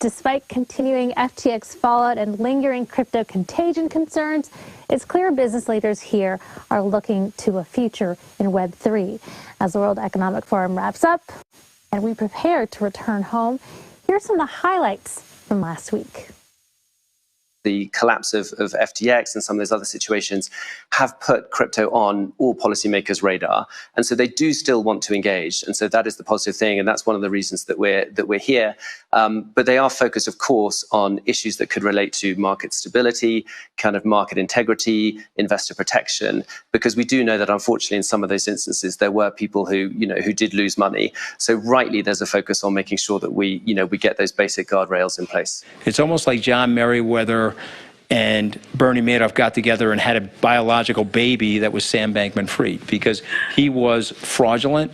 Despite continuing FTX fallout and lingering crypto contagion concerns, it's clear business leaders here are looking to a future in Web3. As the World Economic Forum wraps up and we prepare to return home, here's some of the highlights from last week. The collapse of FTX and some of those other situations have put crypto on all policymakers' radar, and so they do still want to engage, and so that is the positive thing, and that's one of the reasons that we're here. But they are focused, of course, on issues that could relate to market stability, kind of market integrity, investor protection, because we do know that unfortunately in some of those instances there were people who did lose money. So rightly, there's a focus on making sure that we get those basic guardrails in place. It's almost like John Merriweather and Bernie Madoff got together and had a biological baby that was Sam Bankman-Fried, because he was fraudulent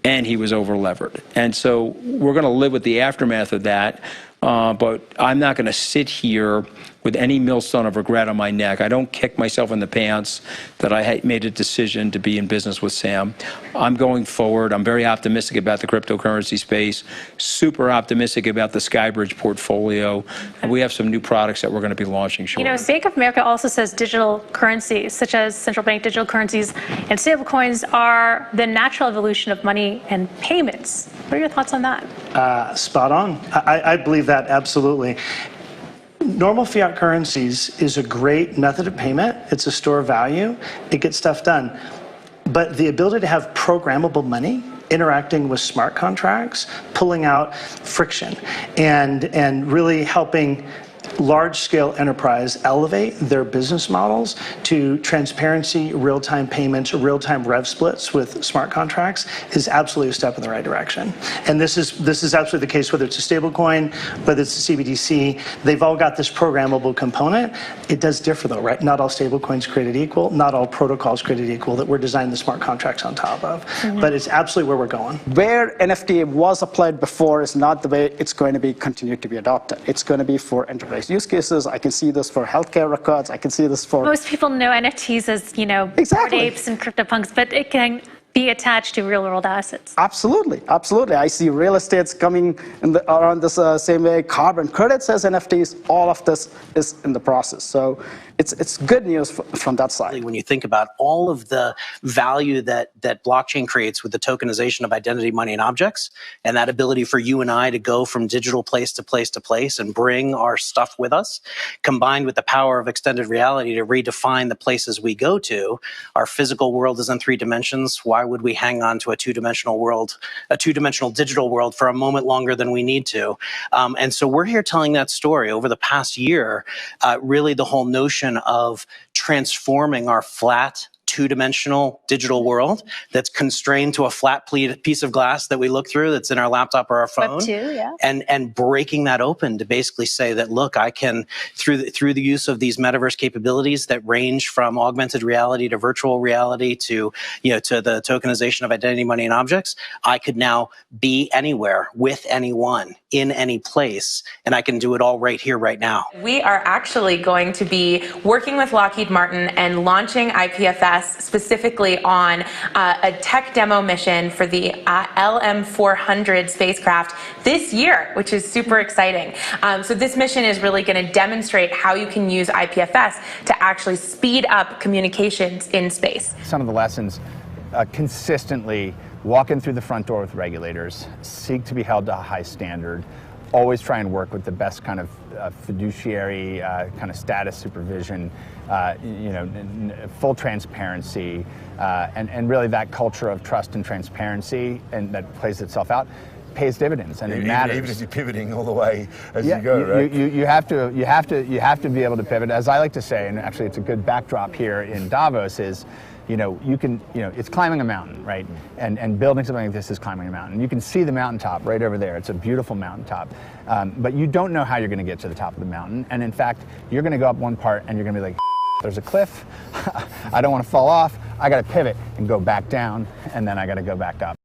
and he was over-levered. And so we're going to live with the aftermath of that, but I'm not going to sit here with any millstone of regret on my neck. I don't kick myself in the pants that I made a decision to be in business with Sam. I'm going forward. I'm very optimistic about the cryptocurrency space, super optimistic about the Skybridge portfolio. And we have some new products that we're going to be launching shortly. You know, Bank of America also says digital currencies, such as central bank digital currencies and stablecoins, are the natural evolution of money and payments. What are your thoughts on that? Spot on. I believe that absolutely. Normal fiat currencies is a great method of payment. It's a store of value. It gets stuff done. But the ability to have programmable money, interacting with smart contracts, pulling out friction, and really helping large-scale enterprise elevate their business models to transparency, real-time payments, real-time rev splits with smart contracts is absolutely a step in the right direction. And this is absolutely the case, whether it's a stablecoin, whether it's a CBDC. They've all got this programmable component. It does differ, though, right? Not all stablecoins created equal. Not all protocols created equal that we're designing the smart contracts on top of. But it's absolutely where we're going. Where NFT was applied before is not the way it's going to be continued to be adopted. It's going to be for enterprise use cases. I can see this for healthcare records. I can see this for... Most people know NFTs as, Bored Apes and CryptoPunks, but it can be attached to real-world assets. Absolutely, absolutely. I see real estates coming around this same way. Carbon credits as NFTs. All of this is in the process. So it's good news from that side. When you think about all of the value that blockchain creates with the tokenization of identity, money, and objects, and that ability for you and I to go from digital place to place to place and bring our stuff with us, combined with the power of extended reality to redefine the places we go to. Our physical world is in 3 dimensions. Why would we hang on to a two-dimensional world, a two-dimensional digital world for a moment longer than we need to? And so we're here telling that story over the past year, really the whole notion of transforming our flat, two-dimensional digital world that's constrained to a flat piece of glass that we look through that's in our laptop or our phone. Web2, yeah. And breaking that open to basically say that, look, I can, through the use of these metaverse capabilities that range from augmented reality to virtual reality to the tokenization of identity, money, and objects, I could now be anywhere with anyone in any place, and I can do it all right here, right now. We are actually going to be working with Lockheed Martin and launching IPFS specifically on a tech demo mission for the LM-400 spacecraft this year, which is super exciting. So this mission is really going to demonstrate how you can use IPFS to actually speed up communications in space. Some of the lessons, consistently walking through the front door with regulators, seek to be held to a high standard, always try and work with the best kind of fiduciary kind of status supervision, full transparency, and really that culture of trust and transparency, and that plays itself out, pays dividends, and it matters. Even if you're pivoting all the way as you go, right? You have to be able to pivot. As I like to say, and actually it's a good backdrop here in Davos, is it's climbing a mountain, right? And building something like this is climbing a mountain. You can see the mountaintop right over there. It's a beautiful mountaintop. But you don't know how you're going to get to the top of the mountain. And in fact, you're going to go up one part and you're going to be like, there's a cliff. I don't want to fall off. I got to pivot and go back down, and then I got to go back up.